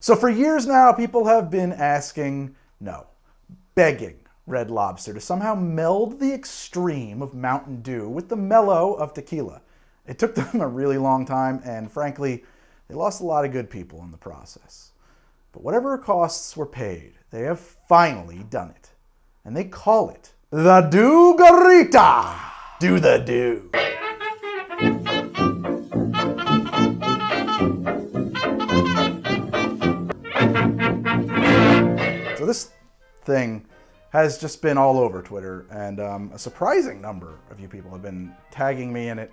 So for years now, people have been asking, no, begging Red Lobster to somehow meld the extreme of Mountain Dew with the mellow of tequila. It took them a really long time, and frankly, they lost a lot of good people in the process. But whatever costs were paid, they have finally done it. And they call it the DEW Garita. Do the Dew. So this thing has just been all over Twitter, and a surprising number of you people have been tagging me in it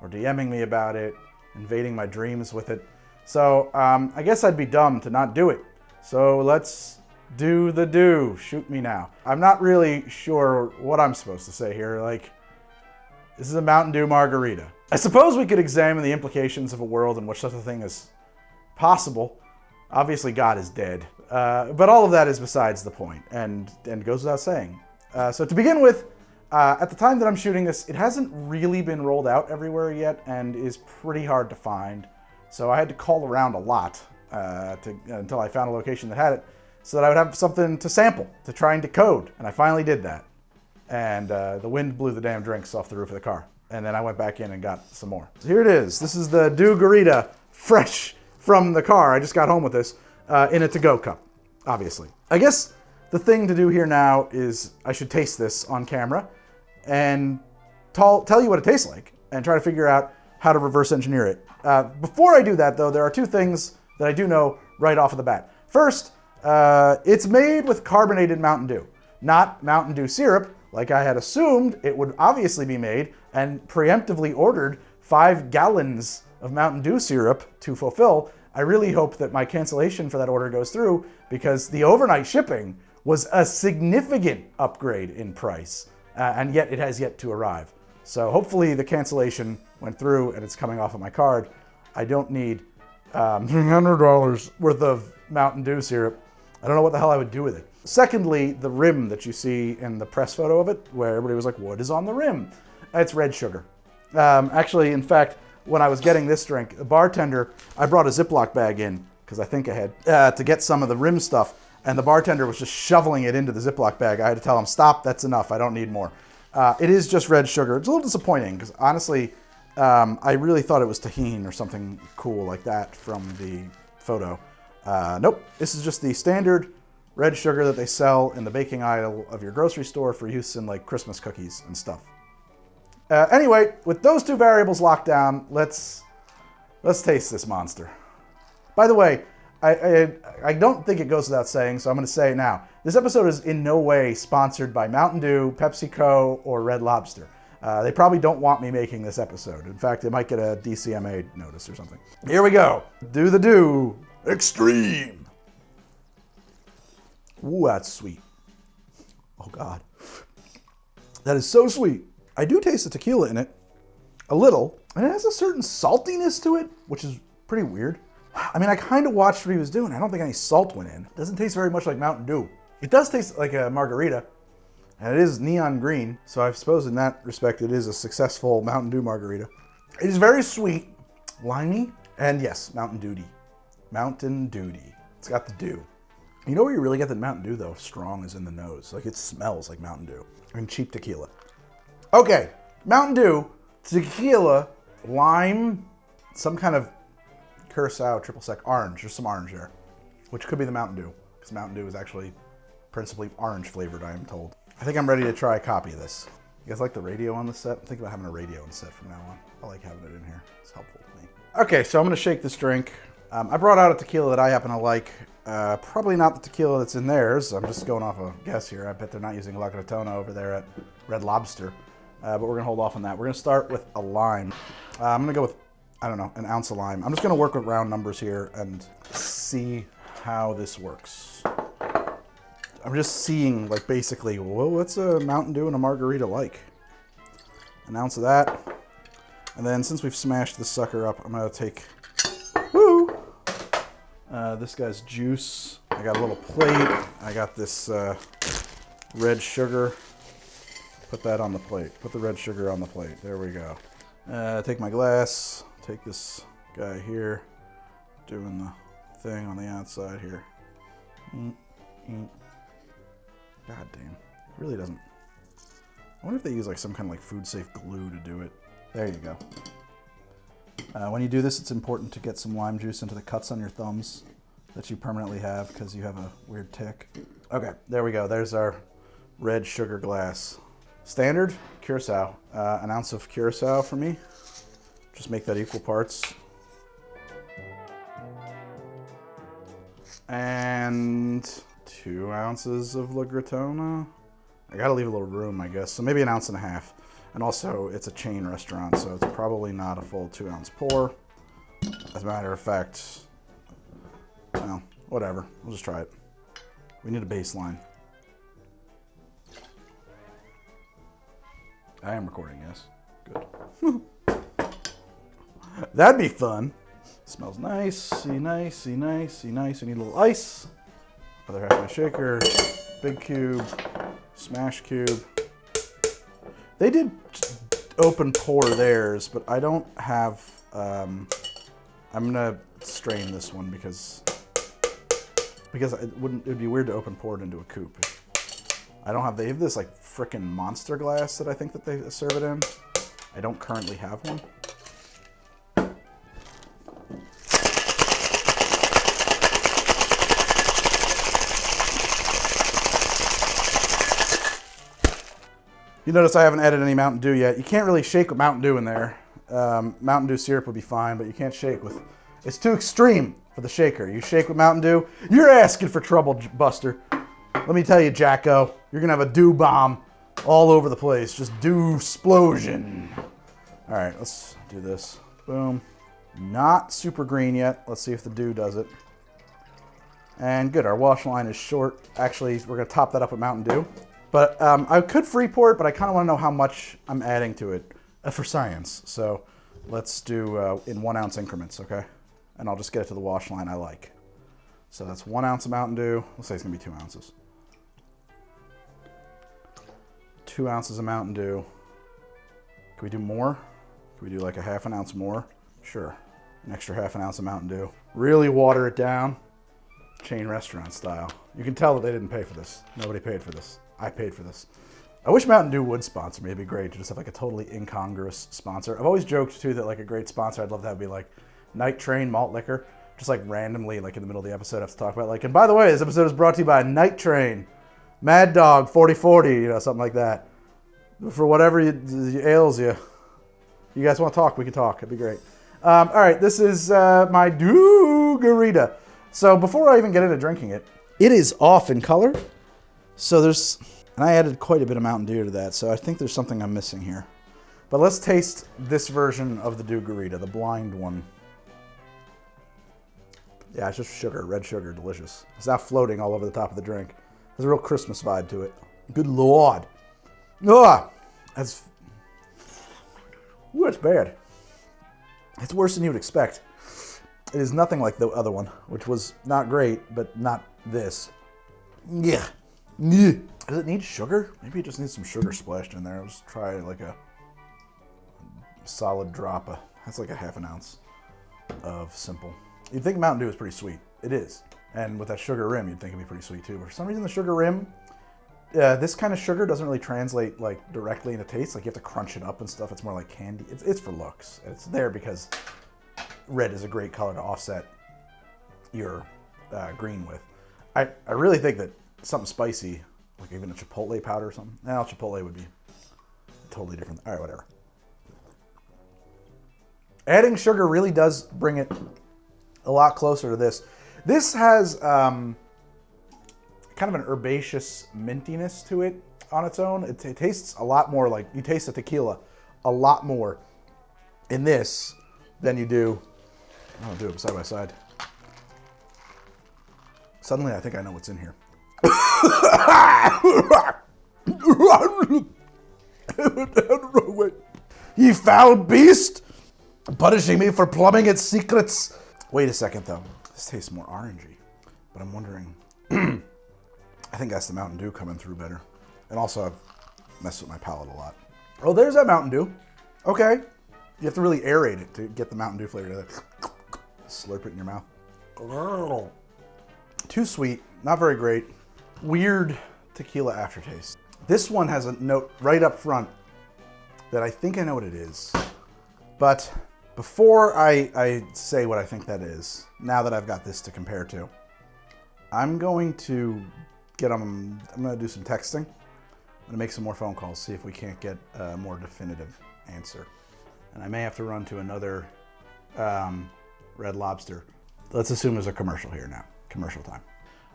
or DMing me about it, invading my dreams with it. So I guess I'd be dumb to not do it. So let's do the Dew. Shoot me now. I'm not really sure what I'm supposed to say here. Like, this is a Mountain Dew margarita. I suppose we could examine the implications of a world in which such a thing is possible. Obviously, God is dead. But all of that is besides the point, and goes without saying. So to begin with, at the time that I'm shooting this, it hasn't really been rolled out everywhere yet, and is pretty hard to find. So I had to call around a lot until I found a location that had it, so that I would have something to sample, to try and decode. And I finally did that. And the wind blew the damn drinks off the roof of the car. And then I went back in and got some more. So here it is. This is the DEW Garita, fresh from the car. I just got home with this. In a to-go cup, obviously. I guess the thing to do here now is I should taste this on camera and tell you what it tastes like and try to figure out how to reverse engineer it. Before I do that, though, there are two things that I do know right off of the bat. First, it's made with carbonated Mountain Dew, not Mountain Dew syrup, like I had assumed it would obviously be made, and preemptively ordered 5 gallons of Mountain Dew syrup to fulfill. I really hope that my cancellation for that order goes through, because the overnight shipping was a significant upgrade in price, and yet it has yet to arrive. So hopefully the cancellation went through and it's coming off of my card. I don't need $300 worth of Mountain Dew syrup. I don't know what the hell I would do with it. Secondly, the rim that you see in the press photo of it, where everybody was like, what is on the rim? It's red sugar. Actually, in fact, when I was getting this drink, the bartender, I brought a Ziploc bag in, because I think ahead, to get some of the rim stuff, and the bartender was just shoveling it into the Ziploc bag. I had to tell him, stop, that's enough, I don't need more. It is just red sugar. It's a little disappointing, because honestly, I really thought it was tahini or something cool like that from the photo. Nope, this is just the standard red sugar that they sell in the baking aisle of your grocery store for use in like Christmas cookies and stuff. Anyway, with those two variables locked down, let's taste this monster. By the way, I don't think it goes without saying, so I'm going to say it now. This episode is in no way sponsored by Mountain Dew, PepsiCo, or Red Lobster. They probably don't want me making this episode. In fact, it might get a DCMA notice or something. Here we go. Do the Dew Extreme. Ooh, that's sweet. Oh, God. That is so sweet. I do taste the tequila in it, a little, and it has a certain saltiness to it, which is pretty weird. I mean, I kind of watched what he was doing. I don't think any salt went in. It doesn't taste very much like Mountain Dew. It does taste like a margarita, and it is neon green, so I suppose in that respect it is a successful Mountain Dew margarita. It is very sweet, limey, and yes, Mountain Dew-y. Mountain Dew-y. It's got the dew. You know where you really get the Mountain Dew, though? Strong is in the nose. Like, it smells like Mountain Dew. And cheap tequila. Okay, Mountain Dew, tequila, lime, some kind of Curacao triple sec orange. There's some orange there, which could be the Mountain Dew, because Mountain Dew is actually principally orange flavored, I am told. I think I'm ready to try a copy of this. You guys like the radio on the set? I'm thinking about having a radio on the set from now on. I like having it in here. It's helpful to me. Okay, so I'm going to shake this drink. I brought out a tequila that I happen to like. Probably not the tequila that's in theirs. I'm just going off a guess here. I bet they're not using La Gratona over there at Red Lobster. But we're going to hold off on that. We're going to start with a lime. I'm going to go with, I don't know, an ounce of lime. I'm just going to work with round numbers here and see how this works. I'm just seeing, like, basically, well, what's a Mountain Dew and a margarita like? An ounce of that. And then since we've smashed this sucker up, I'm going to take, this guy's juice. I got a little plate. I got this red sugar. Put that on the plate. Put the red sugar on the plate. There we go. Take my glass. Take this guy here. Doing the thing on the outside here. God damn. It really doesn't. I wonder if they use like some kind of like food safe glue to do it. There you go. When you do this, it's important to get some lime juice into the cuts on your thumbs that you permanently have because you have a weird tick. Okay, there we go. There's our red sugar glass. Standard curacao. An ounce of curacao for me. Just make that equal parts. And 2 ounces of La Gratona. I gotta leave a little room, I guess. So maybe 1.5 ounces. And also, it's a chain restaurant, so it's probably not a full 2-ounce pour. As a matter of fact, well, whatever. We'll just try it. We need a baseline. I am recording, yes. Good. That'd be fun. Smells nice, nice, nice, nice. I need a little ice. Other half of my shaker. Big cube. Smash cube. They did open pour theirs, but I don't have, I'm gonna strain this one because it'd be weird to open pour it into a coupe. I don't have, they have this like frickin' monster glass that I think that they serve it in. I don't currently have one. You notice I haven't added any Mountain Dew yet. You can't really shake with Mountain Dew in there. Mountain Dew syrup would be fine, but you can't shake with... It's too extreme for the shaker. You shake with Mountain Dew, you're asking for trouble, Buster. Let me tell you, Jacko, you're going to have a Dew bomb all over the place. Just Dew-splosion. All right, let's do this. Boom. Not super green yet. Let's see if the Dew does it. And good, our wash line is short. Actually, we're going to top that up with Mountain Dew. But I could free pour it, but I kind of want to know how much I'm adding to it for science. So let's do in 1 ounce increments, okay? And I'll just get it to the wash line I like. So that's 1 ounce of Mountain Dew. Let's say it's going to be 2 ounces. 2 ounces of Mountain Dew. Can we do more? Can we do like a 1/2 ounce more? Sure. An extra 1/2 ounce of Mountain Dew. Really water it down. Chain restaurant style. You can tell that they didn't pay for this. Nobody paid for this. I paid for this. I wish Mountain Dew would sponsor me. It'd be great to just have like a totally incongruous sponsor. I've always joked too that like a great sponsor I'd love to have be like Night Train malt liquor. Just like randomly like in the middle of the episode I have to talk about like, and by the way, this episode is brought to you by Night Train, Mad Dog 4040, you know, something like that. For whatever ails you. You guys want to talk, we can talk. It'd be great. All right, this is my DEW Garita. So before I even get into drinking it, it is off in color. So there's, and I added quite a bit of Mountain Dew to that, so I think there's something I'm missing here. But let's taste this version of the DEW Garita, the blind one. Yeah, it's just sugar, red sugar, delicious. It's now floating all over the top of the drink. There's a real Christmas vibe to it. Good Lord. Ugh! That's bad. It's worse than you would expect. It is nothing like the other one, which was not great, but not this. Yeah. Does it need sugar? Maybe it just needs some sugar splashed in there. I'll just try like a solid drop. That's like a 1/2 ounce of simple. You'd think Mountain Dew is pretty sweet. It is. And with that sugar rim, you'd think it'd be pretty sweet too. But for some reason, the sugar rim, this kind of sugar doesn't really translate like directly into taste. Like you have to crunch it up and stuff. It's more like candy. It's for looks. It's there because red is a great color to offset your green with. I really think that something spicy, like even a chipotle powder or something. Now chipotle would be totally different. All right, whatever. Adding sugar really does bring it a lot closer to this. This has kind of an herbaceous mintiness to it on its own. It tastes a lot more like, you taste the tequila a lot more in this than you do, I'll do it side by side. Suddenly I think I know what's in here. You foul beast! Punishing me for plumbing its secrets. Wait a second though. This tastes more orangey. But I'm wondering, I think that's the Mountain Dew coming through better. And also I've messed with my palate a lot. Oh, there's that Mountain Dew. Okay. You have to really aerate it to get the Mountain Dew flavor. Slurp it in your mouth. Too sweet, not very great. Weird tequila aftertaste. This one has a note right up front that I think I know what it is. But before I say what I think that is, now that I've got this to compare to, I'm going to I'm going to do some texting. I'm going to make some more phone calls, see if we can't get a more definitive answer. And I may have to run to another Red Lobster. Let's assume there's a commercial here now. Commercial time.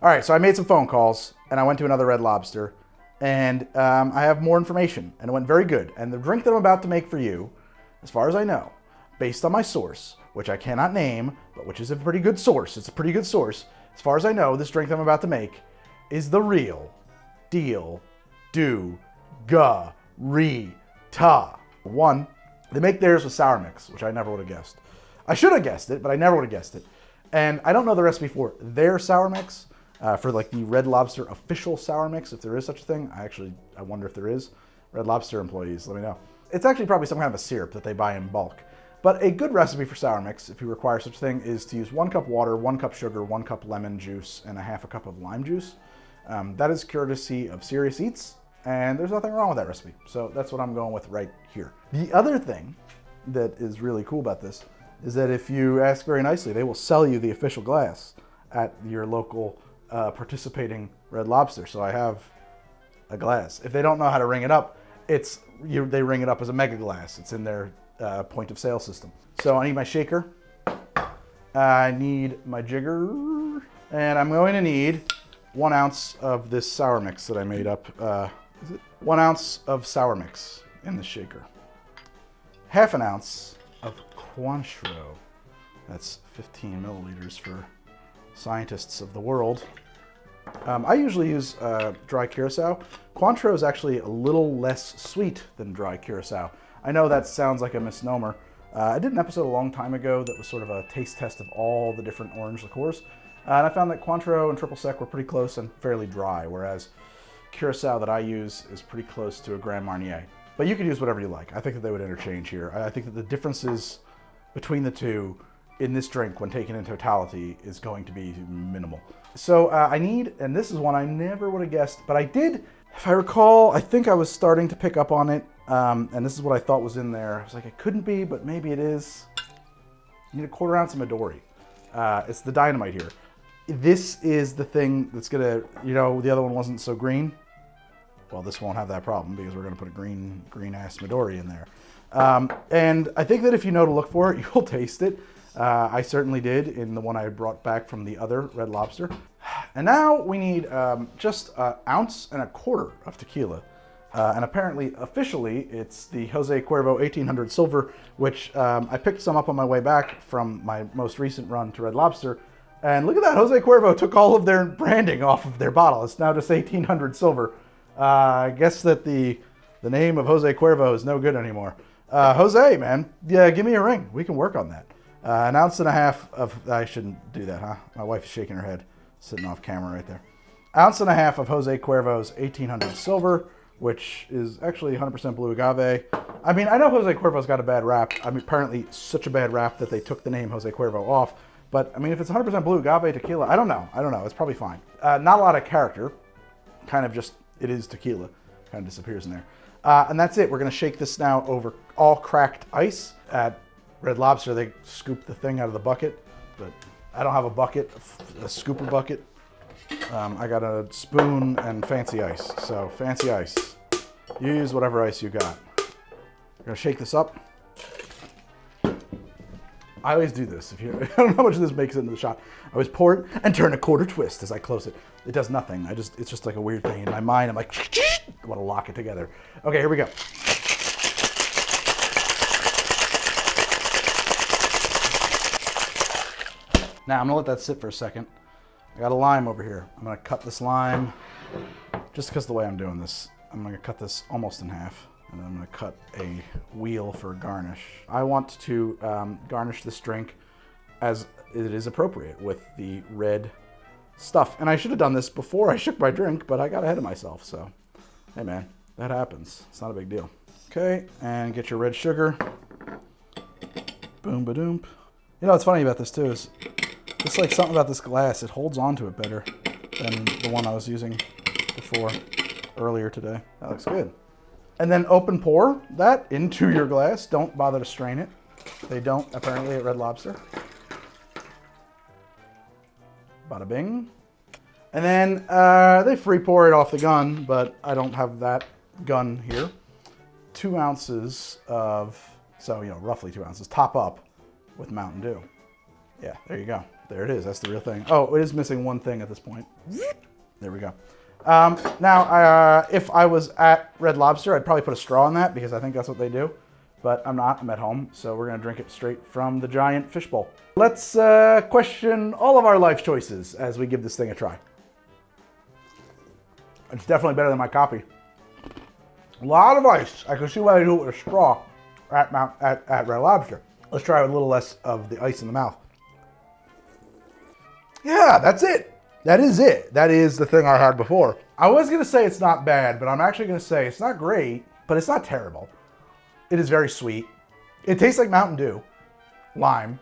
All right, so I made some phone calls, and I went to another Red Lobster, and I have more information, and it went very good. And the drink that I'm about to make for you, as far as I know, based on my source, which I cannot name, but which is a pretty good source. It's a pretty good source. As far as I know, this drink that I'm about to make is the real deal DEW Garita. One, they make theirs with sour mix, which I never would have guessed. I should have guessed it, but I never would have guessed it. And I don't know the recipe for their sour mix, for like the Red Lobster official sour mix, if there is such a thing. I wonder if there is. Red Lobster employees, let me know. It's actually probably some kind of a syrup that they buy in bulk. But a good recipe for sour mix, if you require such a thing, is to use 1 cup water, 1 cup sugar, 1 cup lemon juice, and a half a cup of lime juice. That is courtesy of Serious Eats, and there's nothing wrong with that recipe. So that's what I'm going with right here. The other thing that is really cool about this is that if you ask very nicely, they will sell you the official glass at your local participating Red Lobster. So I have a glass. If they don't know how to ring it up, they ring it up as a mega glass. It's in their point of sale system. So I need my shaker. I need my jigger. And I'm going to need 1 ounce of this sour mix that I made up. 1 ounce of sour mix in the shaker. Half an ounce of Cointreau. That's 15 milliliters for scientists of the world. I usually use dry curacao. Cointreau is actually a little less sweet than dry curacao. I know that sounds like a misnomer. I did an episode a long time ago that was sort of a taste test of all the different orange liqueurs. And I found that Cointreau and Triple Sec were pretty close and fairly dry, whereas curacao that I use is pretty close to a Grand Marnier. But you could use whatever you like. I think that they would interchange here. I think that the differences between the two in this drink, when taken in totality, is going to be minimal. So I need, and this is one I never would have guessed, but I did, if I recall, I think I was starting to pick up on it, and this is what I thought was in there. I was like, it couldn't be, but maybe it is. You need 1/4 ounce of Midori. It's the dynamite here. This is the thing that's gonna, the other one wasn't so green. Well, this won't have that problem because we're gonna put a green-ass Midori in there. And I think that if you know to look for it, you'll taste it. I certainly did in the one I brought back from the other Red Lobster. And now we need just 1.25 ounces of tequila. And apparently, officially, it's the Jose Cuervo 1800 Silver, which I picked some up on my way back from my most recent run to Red Lobster. And look at that, Jose Cuervo took all of their branding off of their bottle. It's now just 1800 Silver. I guess that the name of Jose Cuervo is no good anymore. Jose, man, yeah, give me a ring. We can work on that. 1.5 ounces of, I shouldn't do that, huh? My wife is shaking her head, sitting off camera right there. 1.5 ounces of Jose Cuervo's 1800 Silver, which is actually 100% blue agave. I mean, I know Jose Cuervo's got a bad rap. I mean, apparently such a bad rap that they took the name Jose Cuervo off. But I mean, if it's 100% blue agave tequila, I don't know. It's probably fine. Not a lot of character. Kind of just, it is tequila. Kind of disappears in there. And that's it. We're going to shake this now over all cracked ice. At Red Lobster, they scoop the thing out of the bucket. But I don't have a bucket, a scooper bucket. I got a spoon and fancy ice. So fancy ice. Use whatever ice you got. We're going to shake this up. I always do this. I don't know how much of this makes it into the shot. I always pour it and turn a 1/4 twist as I close it. It does nothing. It's just like a weird thing in my mind. I'm like, I want to lock it together. Okay, here we go. Now I'm gonna let that sit for a second. I got a lime over here. I'm gonna cut this lime, just because of the way I'm doing this. I'm gonna cut this almost in half. And then I'm going to cut a wheel for garnish. I want to garnish this drink as it is appropriate with the red stuff. And I should have done this before I shook my drink, but I got ahead of myself. So, hey man, that happens. It's not a big deal. Okay, and get your red sugar. Boom, ba-doom. You know what's funny about this too is Just like something about this glass, it holds onto it better than the one I was using before, earlier today. That looks good. And then open pour that into your glass. Don't bother to strain it. They don't, apparently, at Red Lobster. Bada bing. And then they free pour it off the gun, but I don't have that gun here. 2 ounces of, so, you know, roughly 2 ounces, top up with Mountain Dew. Yeah, there you go. There it is. That's the real thing. Oh, it is missing one thing at this point. There we go. Now, if I was at Red Lobster, I'd probably put a straw in that because I think that's what they do. But I'm not. I'm at home, so we're going to drink it straight from the giant fishbowl. Let's question all of our life choices as we give this thing a try. It's definitely better than my copy. A lot of ice. I can see why they do it with a straw at Red Lobster. Let's try with a little less of the ice in the mouth. Yeah, that's it. That is it. That is the thing I had before. I was going to say it's not bad, but I'm actually going to say it's not great, but it's not terrible. It is very sweet. It tastes like Mountain Dew, lime,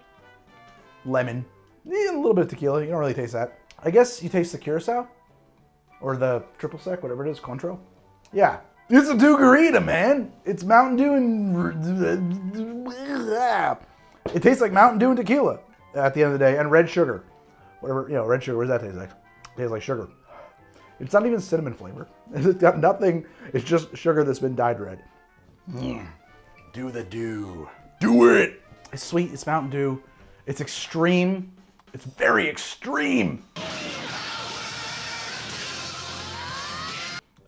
lemon, a little bit of tequila. You don't really taste that. I guess you taste the Curacao or the triple sec, whatever it is, Cointreau. Yeah, it's a Dew Garita, man. It's Mountain Dew and it tastes like Mountain Dew and tequila at the end of the day, and red sugar. Whatever, you know, red sugar, what does that taste like? It tastes like sugar. It's not even cinnamon flavored. It's got nothing. It's just sugar that's been dyed red. Do the dew. Do it. It's sweet. It's Mountain Dew. It's extreme. It's very extreme.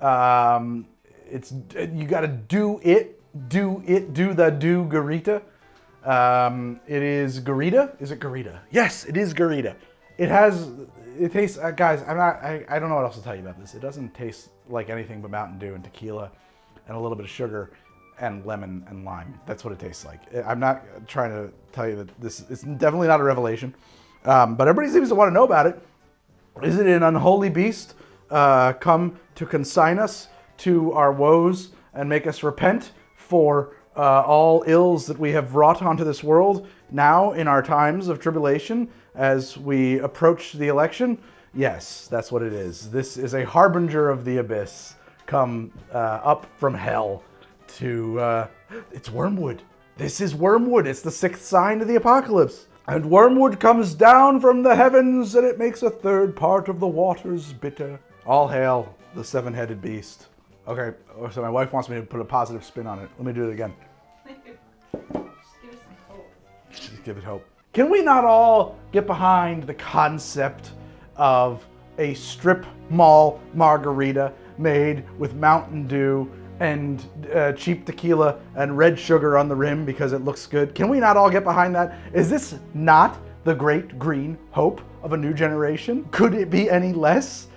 It's, you got to do it. Do the Dew Garita. It is Garita. Is it Garita? Yes, it is Garita. It tastes, guys, I don't know what else to tell you about this. It doesn't taste like anything but Mountain Dew and tequila and a little bit of sugar and lemon and lime. That's what it tastes like. I'm not trying to tell you that this is definitely not a revelation, but everybody seems to want to know about it. Is it an unholy beast come to consign us to our woes and make us repent for all ills that we have wrought onto this world now in our times of tribulation as we approach the election? Yes, that's what it is. This is a harbinger of the abyss come up from hell to... it's wormwood. This is wormwood. It's the 6th sign of the apocalypse. And wormwood comes down from the heavens, and it makes a third part of the waters bitter. All hail the 7-headed beast. Okay, so my wife wants me to put a positive spin on it. Let me do it again. Just give it some hope. Just give it hope. Can we not all get behind the concept of a strip mall margarita made with Mountain Dew and cheap tequila and red sugar on the rim because it looks good? Can we not all get behind that? Is this not the great green hope of a new generation? Could it be any less?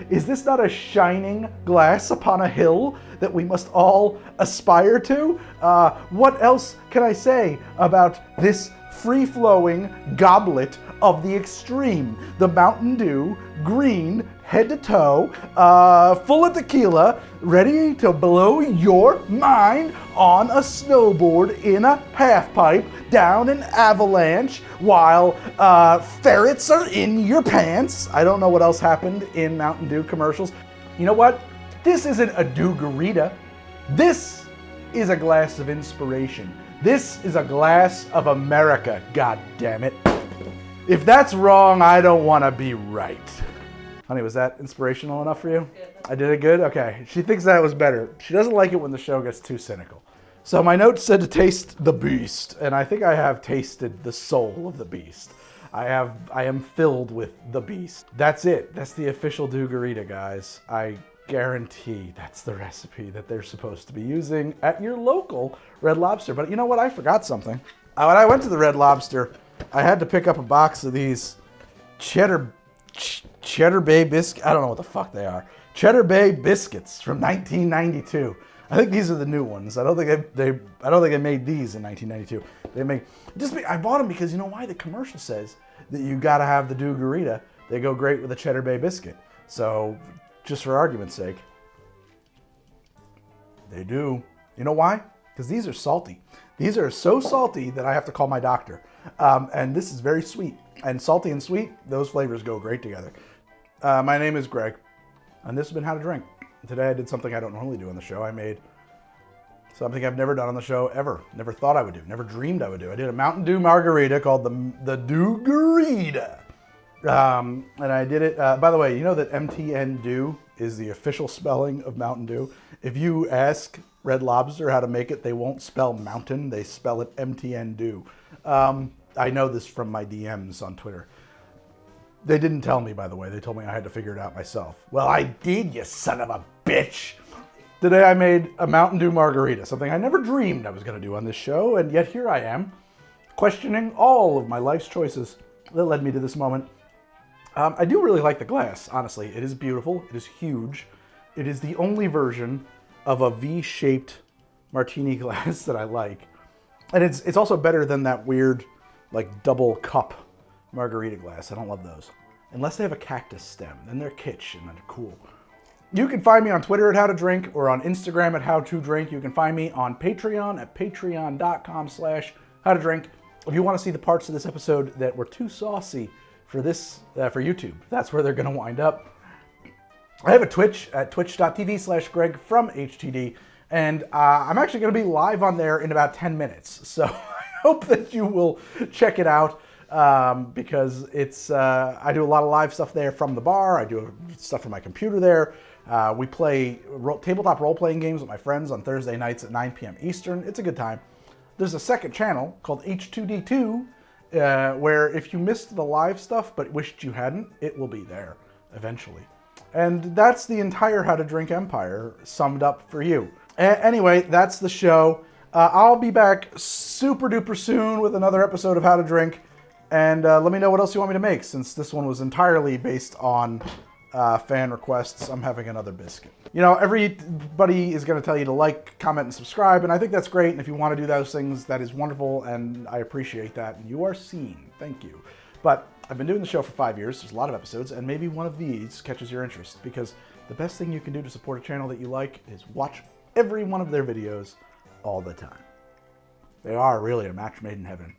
Is this not a shining glass upon a hill that we must all aspire to? What else can I say about this free-flowing goblet of the extreme? The Mountain Dew, green, head to toe, full of tequila, ready to blow your mind on a snowboard in a half pipe down an avalanche while ferrets are in your pants. I don't know what else happened in Mountain Dew commercials. You know what? This isn't a Dew Garita. This is a glass of inspiration. This is a glass of America, God damn it. If that's wrong, I don't want to be right. Honey, was that inspirational enough for you? I did it good? Okay. She thinks that was better. She doesn't like it when the show gets too cynical. So my notes said to taste the beast, and I think I have tasted the soul of the beast. I am filled with the beast. That's it. That's the official Dew Garita, guys. I guarantee that's the recipe that they're supposed to be using at your local Red Lobster. But you know what? I forgot something. When I went to the Red Lobster, I had to pick up a box of these Cheddar Bay biscuits. I don't know what the fuck they are. Cheddar Bay biscuits from 1992. I think these are the new ones. I don't think they made these in 1992. I bought them because you know why? The commercial says that you gotta have the Dew Garita. They go great with a Cheddar Bay biscuit. So, just for argument's sake, they do. You know why? Because because these are salty. These are so salty that I have to call my doctor. And this is very sweet. And salty and sweet, those flavors go great together. My name is Greg, and this has been How to Drink. Today I did something I don't normally do on the show. I made something I've never done on the show ever. Never thought I would do. Never dreamed I would do. I did a Mountain Dew margarita called the DEW Garita. And I did it, by the way, you know that MTN Dew is the official spelling of Mountain Dew? If you ask Red Lobster how to make it, they won't spell mountain, they spell it MTN Dew. I know this from my DMs on Twitter. They didn't tell me, by the way. They told me I had to figure it out myself. Well, I did, you son of a bitch. Today I made a Mountain Dew margarita, something I never dreamed I was going to do on this show, and yet here I am, questioning all of my life's choices that led me to this moment. I do really like the glass, honestly. It is beautiful. It is huge. It is the only version of a V-shaped martini glass that I like. And it's also better than that weird, like, double cup margarita glass. I don't love those. Unless they have a cactus stem. Then they're kitsch and they're cool. You can find me on Twitter at How to Drink or on Instagram at How to Drink. You can find me on Patreon at patreon.com/howtodrink. If you want to see the parts of this episode that were too saucy for YouTube, that's where they're going to wind up. I have a Twitch at twitch.tv/Greg from HTD, and I'm actually going to be live on there in about 10 minutes. So I hope that you will check it out. Because it's I do a lot of live stuff there from the bar. I do stuff from my computer there. We play tabletop role-playing games with my friends on Thursday nights at 9 p.m. Eastern. It's a good time. There's a second channel called H2D2 where if you missed the live stuff but wished you hadn't, it will be there eventually. And that's the entire How to Drink empire summed up for you. Anyway, that's the show. I'll be back super duper soon with another episode of How to Drink. And let me know what else you want me to make, since this one was entirely based on fan requests. I'm having another biscuit. You know, everybody is going to tell you to like, comment, and subscribe, and I think that's great. And if you want to do those things, that is wonderful, and I appreciate that. And you are seen. Thank you. But I've been doing the show for 5 years. There's a lot of episodes, and maybe one of these catches your interest, because the best thing you can do to support a channel that you like is watch every one of their videos all the time. They are really a match made in heaven.